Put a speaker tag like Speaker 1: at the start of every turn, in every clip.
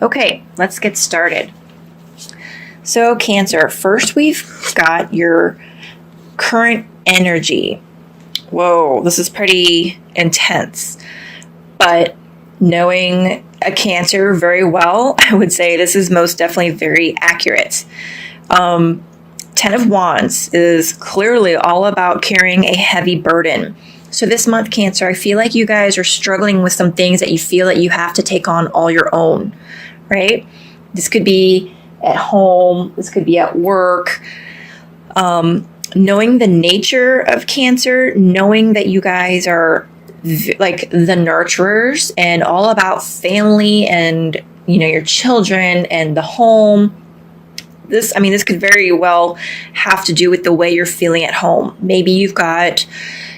Speaker 1: Okay, let's get started. So Cancer, first we've got your current energy. Whoa, this is pretty intense. But knowing a Cancer very well, I would say this is most definitely very accurate. Ten of Wands is clearly all about carrying a heavy burden. So this month, Cancer, I feel like you guys are struggling with some things that you feel that you have to take on all your own, right? This could be at home, this could be at work. Knowing the nature of Cancer, knowing that you guys are like the nurturers and all about family and, your children and the home. This could very well have to do with the way you're feeling at home. Maybe you've got,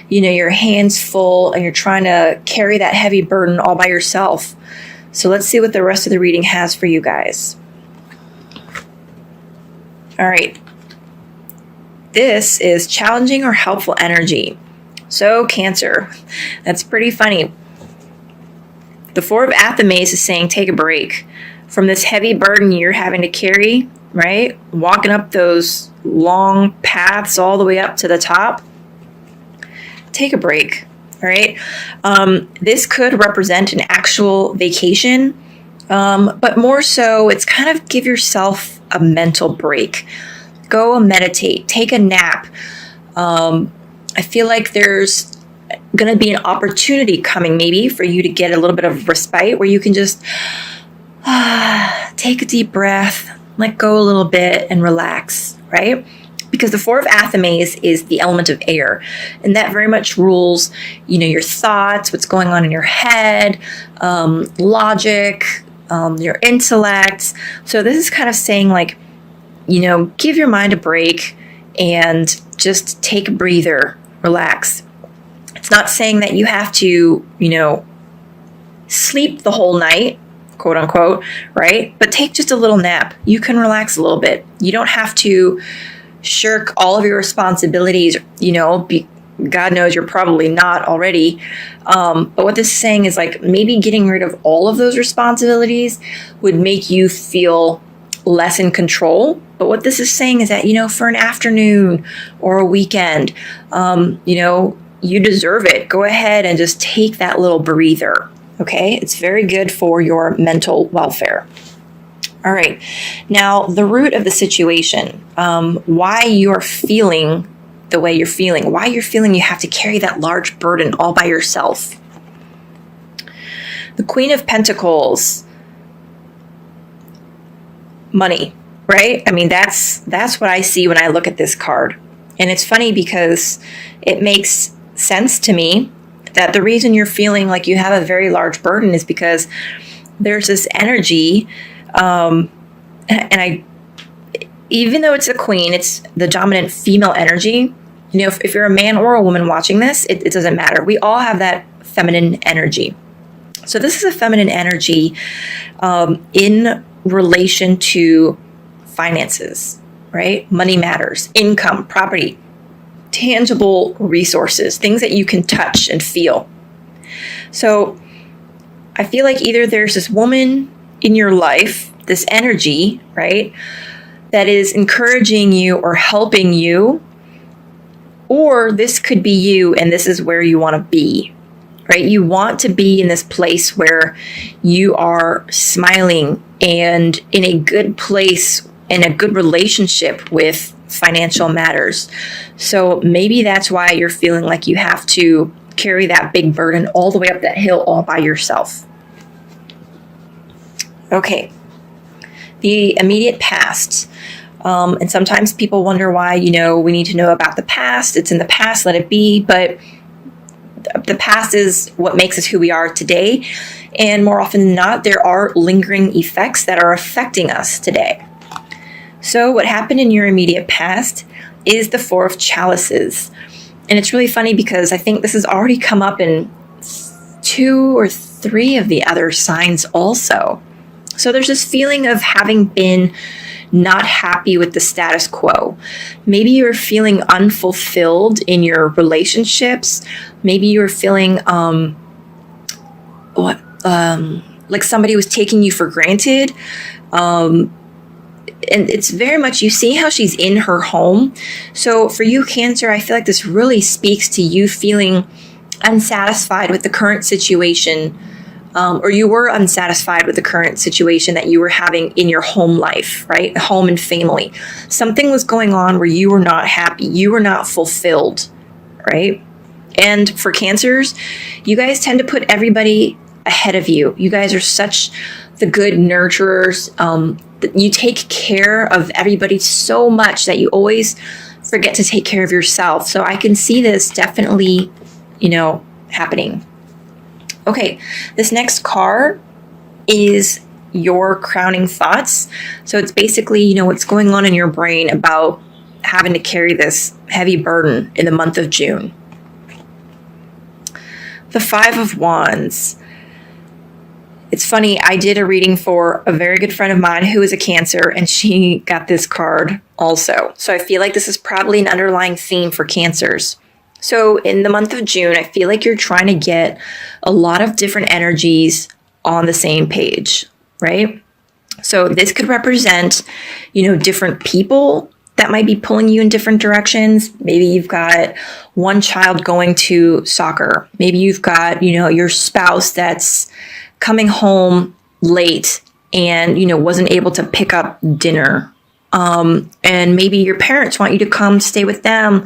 Speaker 1: your hands full and you're trying to carry that heavy burden all by yourself. So let's see what the rest of the reading has for you guys. All right. This is challenging or helpful energy. So Cancer, that's pretty funny. The Four of Athames is saying take a break from this heavy burden you're having to carry, right? Walking up those long paths all the way up to the top. Take a break, all right? This could represent an actual vacation, but more so it's kind of give yourself a mental break. Go meditate, take a nap. I feel like there's going to be an opportunity coming maybe for you to get a little bit of respite where you can just take a deep breath, let go a little bit and relax, right? Because the Four of Athames is the element of air, and that very much rules, your thoughts, what's going on in your head, logic, your intellect. So this is kind of saying like, give your mind a break and just take a breather, relax. It's not saying that you have to, sleep the whole night, quote unquote, right? But take just a little nap. You can relax a little bit. You don't have to shirk all of your responsibilities, God knows you're probably not already. But what this is saying is like maybe getting rid of all of those responsibilities would make you feel less in control. But what this is saying is that, for an afternoon or a weekend, you deserve it. Go ahead and just take that little breather. Okay. It's very good for your mental welfare. All right. Now, the root of the situation, why you're feeling the way you're feeling, why you're feeling you have to carry that large burden all by yourself. The Queen of Pentacles, money, right? That's what I see when I look at this card. And it's funny because it makes sense to me that the reason you're feeling like you have a very large burden is because there's this energy. Even though it's a queen, it's the dominant female energy. If you're a man or a woman watching this, it doesn't matter. We all have that feminine energy. So this is a feminine energy in relation to finances, right? Money matters, income, property, tangible resources, things that you can touch and feel. So I feel like either there's this woman in your life, this energy, right, that is encouraging you or helping you, or this could be you and this is where you want to be, right? You want to be in this place where you are smiling and in a good place, in a good relationship with financial matters. So maybe that's why you're feeling like you have to carry that big burden all the way up that hill all by yourself. Okay. The immediate past. And sometimes people wonder why, we need to know about the past. It's in the past, let it be. But the past is what makes us who we are today. And more often than not, there are lingering effects that are affecting us today. So what happened in your immediate past is the Four of Chalices. And it's really funny because I think this has already come up in 2 or 3 of the other signs also. So there's this feeling of having been not happy with the status quo. Maybe you're feeling unfulfilled in your relationships. Maybe you're feeling like somebody was taking you for granted. And it's very much, you see how she's in her home. So for you, Cancer, I feel like this really speaks to you feeling unsatisfied with the current situation, or you were unsatisfied with the current situation that you were having in your home life, right? Home and family. Something was going on where you were not happy. You were not fulfilled, right? And for Cancers, you guys tend to put everybody ahead of you. You guys are such the good nurturers. You take care of everybody so much that you always forget to take care of yourself. So I can see this definitely, happening. Okay, this next card is your crowning thoughts. So it's basically, what's going on in your brain about having to carry this heavy burden in the month of June. The Five of Wands. It's funny, I did a reading for a very good friend of mine who is a Cancer, and she got this card also. So I feel like this is probably an underlying theme for Cancers. So in the month of June, I feel like you're trying to get a lot of different energies on the same page, right? So this could represent, different people that might be pulling you in different directions. Maybe you've got one child going to soccer. Maybe you've got, your spouse that's coming home late and, wasn't able to pick up dinner. And maybe your parents want you to come stay with them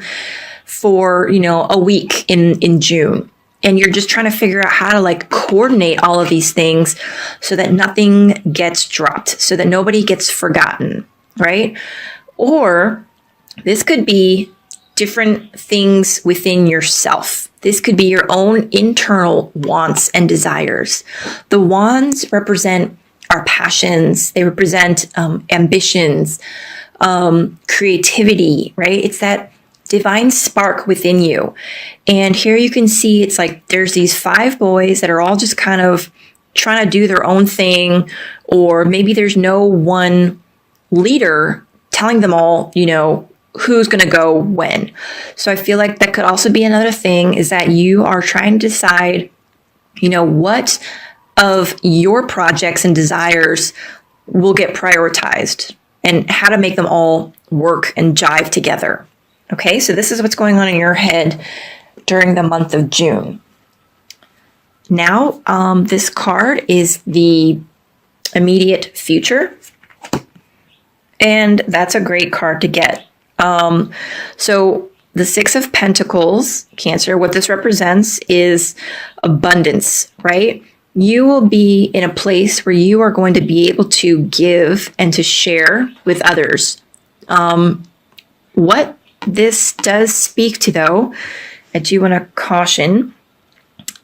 Speaker 1: for, a week in June. And you're just trying to figure out how to coordinate all of these things so that nothing gets dropped, so that nobody gets forgotten, right? Or this could be different things within yourself. This could be your own internal wants and desires. The wands represent our passions. They represent ambitions, creativity, right? It's that divine spark within you. And here you can see it's like there's these 5 boys that are all just kind of trying to do their own thing, or maybe there's no one leader telling them all, who's going to go when. So I feel like that could also be another thing, is that you are trying to decide, what of your projects and desires will get prioritized and how to make them all work and jive together. Okay, so this is what's going on in your head during the month of June. Now, this card is the immediate future. And that's a great card to get. So the 6 of Pentacles, Cancer, what this represents is abundance, right? You will be in a place where you are going to be able to give and to share with others. What this does speak to, though, I do want to caution,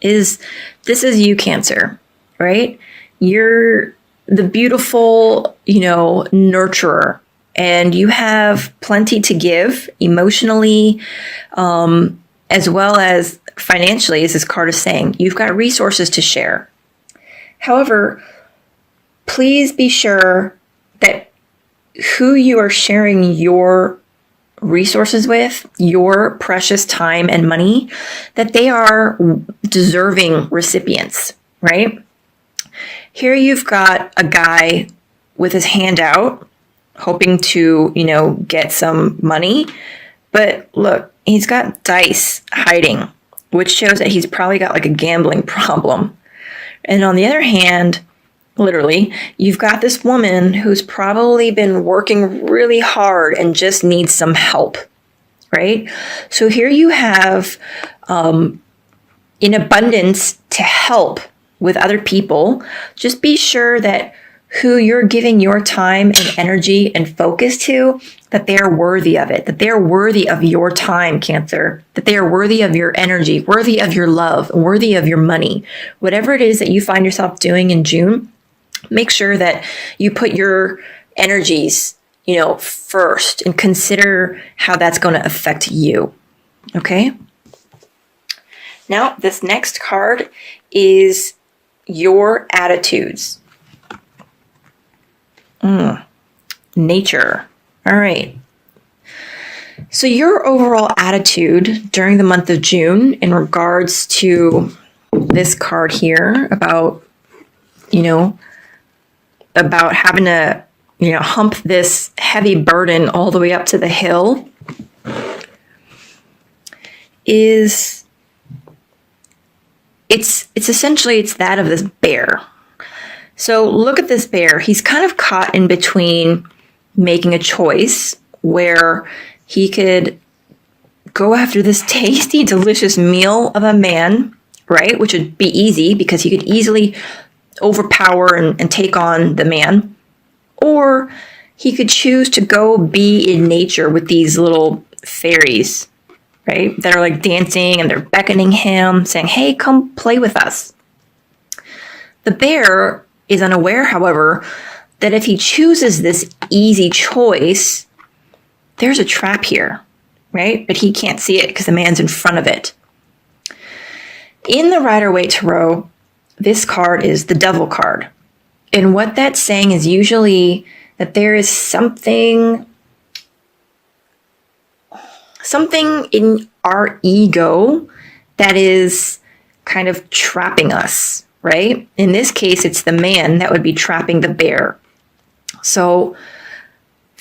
Speaker 1: is this is you, Cancer, right? You're the beautiful, nurturer, and you have plenty to give emotionally, as well as financially, as this card is saying. You've got resources to share. However, please be sure that who you are sharing your resources with, your precious time and money, that they are deserving recipients, right? Here you've got a guy with his hand out, hoping to, get some money. But look, he's got dice hiding, which shows that he's probably got a gambling problem. And on the other hand, literally, you've got this woman who's probably been working really hard and just needs some help, right? So here you have in abundance to help with other people. Just be sure that who you're giving your time and energy and focus to, that they are worthy of it, that they are worthy of your time, Cancer, that they are worthy of your energy, worthy of your love, worthy of your money. Whatever it is that you find yourself doing in June, make sure that you put your energies, first, and consider how that's going to affect you. Okay? Now, this next card is your attitudes. Nature. All right. So your overall attitude during the month of June in regards to this card here about about having to, hump this heavy burden all the way up to the hill is it's essentially that of this bear. So look at this bear. He's kind of caught in between making a choice where he could go after this tasty, delicious meal of a man, right? Which would be easy because he could easily overpower and take on the man. Or he could choose to go be in nature with these little fairies, right? That are like dancing and they're beckoning him, saying, hey, come play with us. The bear is unaware, however, that if he chooses this easy choice, there's a trap here, right? But he can't see it because the man's in front of it. In the Rider-Waite Tarot, this card is the Devil card. And what that's saying is usually that there is something in our ego that is kind of trapping us, right? In this case, it's the man that would be trapping the bear. So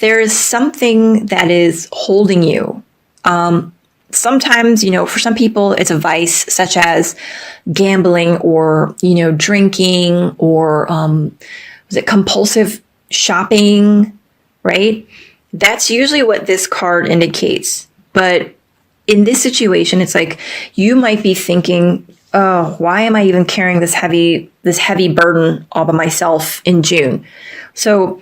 Speaker 1: there is something that is holding you. Sometimes, for some people, it's a vice such as gambling or, drinking or was it compulsive shopping, right? That's usually what this card indicates. But in this situation, it's like you might be thinking, oh, why am I even carrying this heavy burden all by myself in June? So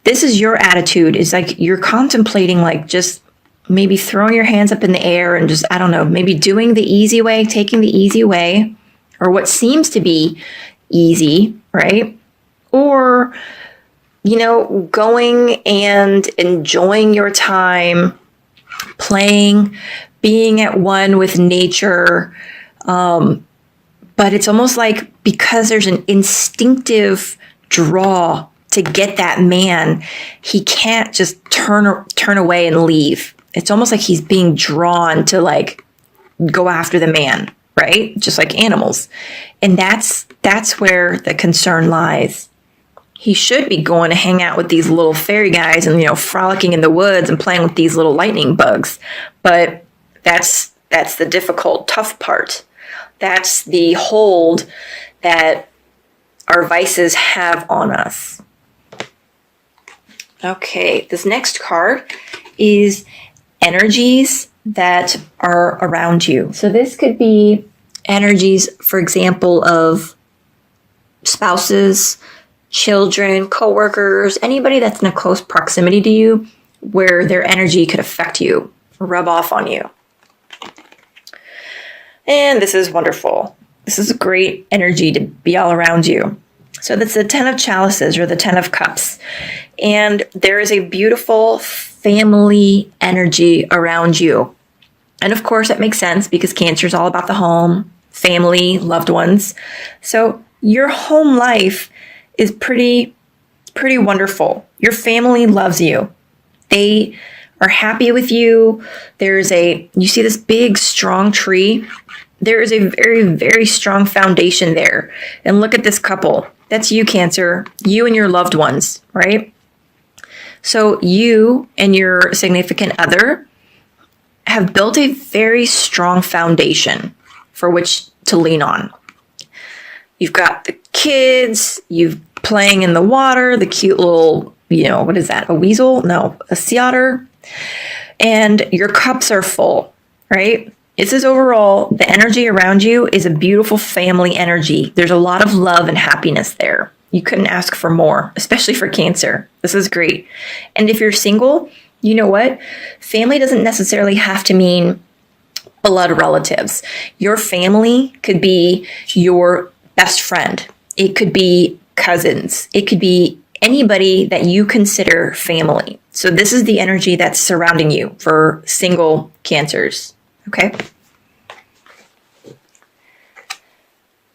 Speaker 1: this is your attitude. It's like you're contemplating like just maybe throwing your hands up in the air and just, I don't know, maybe doing the easy way, taking the easy way, or what seems to be easy, right? Or, going and enjoying your time, playing, being at one with nature. But it's almost like because there's an instinctive draw to get that man, he can't just turn away and leave. It's almost like he's being drawn to like go after the man, right? Just like animals. And that's where the concern lies. He should be going to hang out with these little fairy guys and, frolicking in the woods and playing with these little lightning bugs. But that's the difficult, tough part. That's the hold that our vices have on us. Okay, this next card is energies that are around you. So this could be energies, for example, of spouses, children, coworkers, anybody that's in a close proximity to you where their energy could affect you, rub off on you. And this is wonderful. This is a great energy to be all around you. So that's the 10 of chalices or the 10 of cups. And there is a beautiful family energy around you. And of course, that makes sense because Cancer is all about the home, family, loved ones. So your home life is pretty wonderful. Your family loves you. They are happy with you. You see this big, strong tree. There is a very, very strong foundation there. And look at this couple. That's you, Cancer. You and your loved ones, right? So you and your significant other have built a very strong foundation for which to lean on. You've got the kids, you've playing in the water, the cute little, what is that? A weasel? No, a sea otter. And your cups are full, right? This is overall, the energy around you is a beautiful family energy. There's a lot of love and happiness there. You couldn't ask for more, especially for Cancer. This is great. And if you're single, you know what? Family doesn't necessarily have to mean blood relatives. Your family could be your best friend. It could be cousins. It could be anybody that you consider family. So this is the energy that's surrounding you for single Cancers. Okay.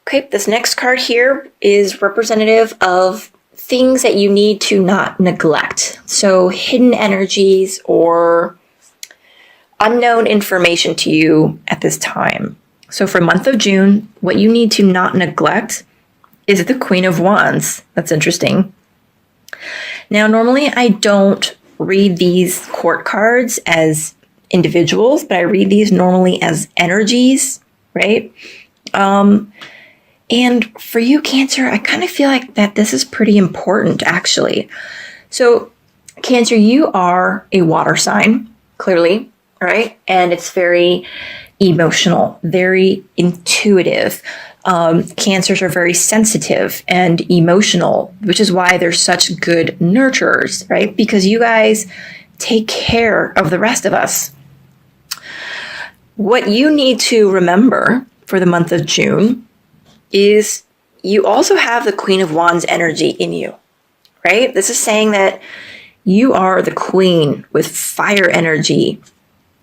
Speaker 1: Okay, this next card here is representative of things that you need to not neglect. So hidden energies or unknown information to you at this time. So for month of June, what you need to not neglect is the Queen of Wands. That's interesting. Now, normally I don't read these court cards as individuals, but I read these normally as energies, right? And for you, Cancer, I kind of feel like that this is pretty important, actually. So, Cancer, you are a water sign, clearly, right? And it's very emotional, very intuitive. Cancers are very sensitive and emotional, which is why they're such good nurturers, right? Because you guys take care of the rest of us. What you need to remember for the month of June is you also have the Queen of Wands energy in you, right? This is saying that you are the queen with fire energy,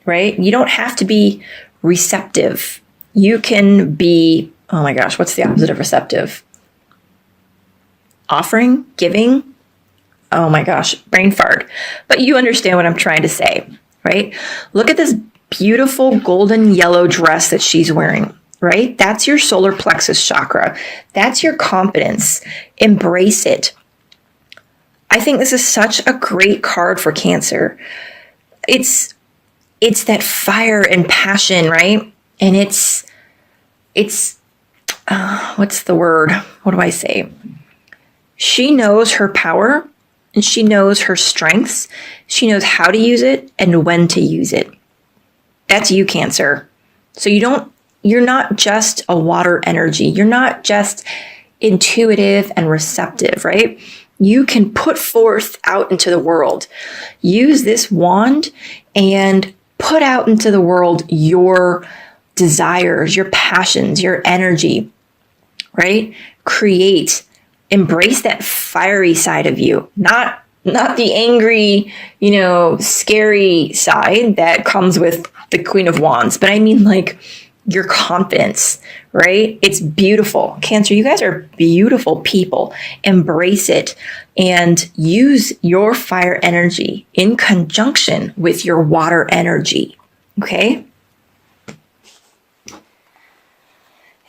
Speaker 1: right? You don't have to be receptive. You can be, oh my gosh, what's the opposite of receptive? Offering, giving. Oh my gosh, brain fart. But you understand what I'm trying to say, right? Look at this beautiful golden yellow dress that she's wearing, right? That's your solar plexus chakra. That's your confidence. Embrace it. I think this is such a great card for Cancer. It's that fire and passion, right? And it's what's the word? What do I say? She knows her power and she knows her strengths. She knows how to use it and when to use it. That's you, Cancer. So you're not just a water energy. You're not just intuitive and receptive, right? You can put forth out into the world. Use this wand and put out into the world your desires, your passions, your energy, right? Create, embrace that fiery side of you, not the angry, scary side that comes with the Queen of Wands, but I mean like your confidence, right? It's beautiful. Cancer, you guys are beautiful people. Embrace it and use your fire energy in conjunction with your water energy, okay?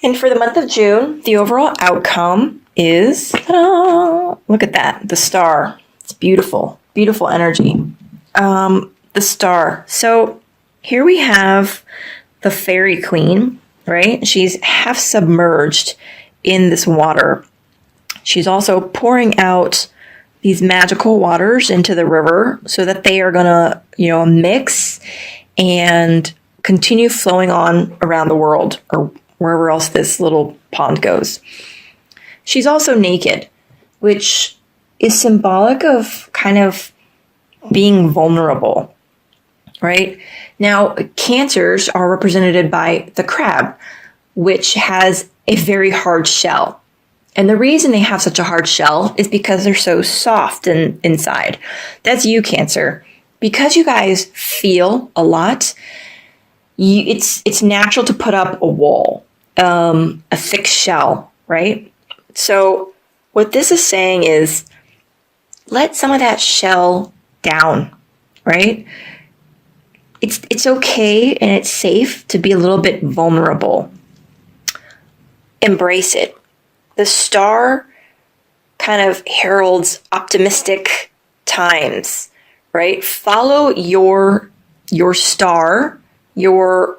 Speaker 1: And for the month of June, the overall outcome is, ta-da, look at that, the star. It's beautiful, beautiful energy. The star. So here we have the fairy queen, right? She's half submerged in this water. She's also pouring out these magical waters into the river so that they are gonna, mix and continue flowing on around the world or wherever else this little pond goes. She's also naked, which is symbolic of kind of being vulnerable, right? Now, Cancers are represented by the crab, which has a very hard shell. And the reason they have such a hard shell is because they're so soft inside. That's you, Cancer. Because you guys feel a lot, it's natural to put up a wall, a thick shell, right? So what this is saying is let some of that shell down, right? It's okay and it's safe to be a little bit vulnerable. Embrace it. The star kind of heralds optimistic times, right? Follow your star, your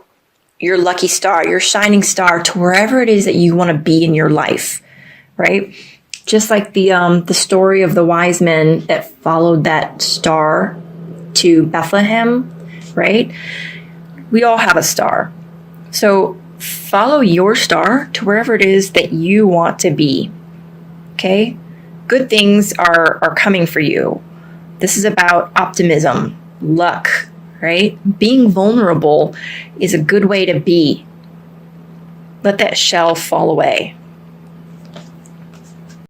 Speaker 1: lucky star, your shining star to wherever it is that you want to be in your life, right? Just like the story of the wise men that followed that star to Bethlehem, right? We all have a star. So follow your star to wherever it is that you want to be. Okay? Good things are coming for you. This is about optimism, luck, right? Being vulnerable is a good way to be. Let that shell fall away.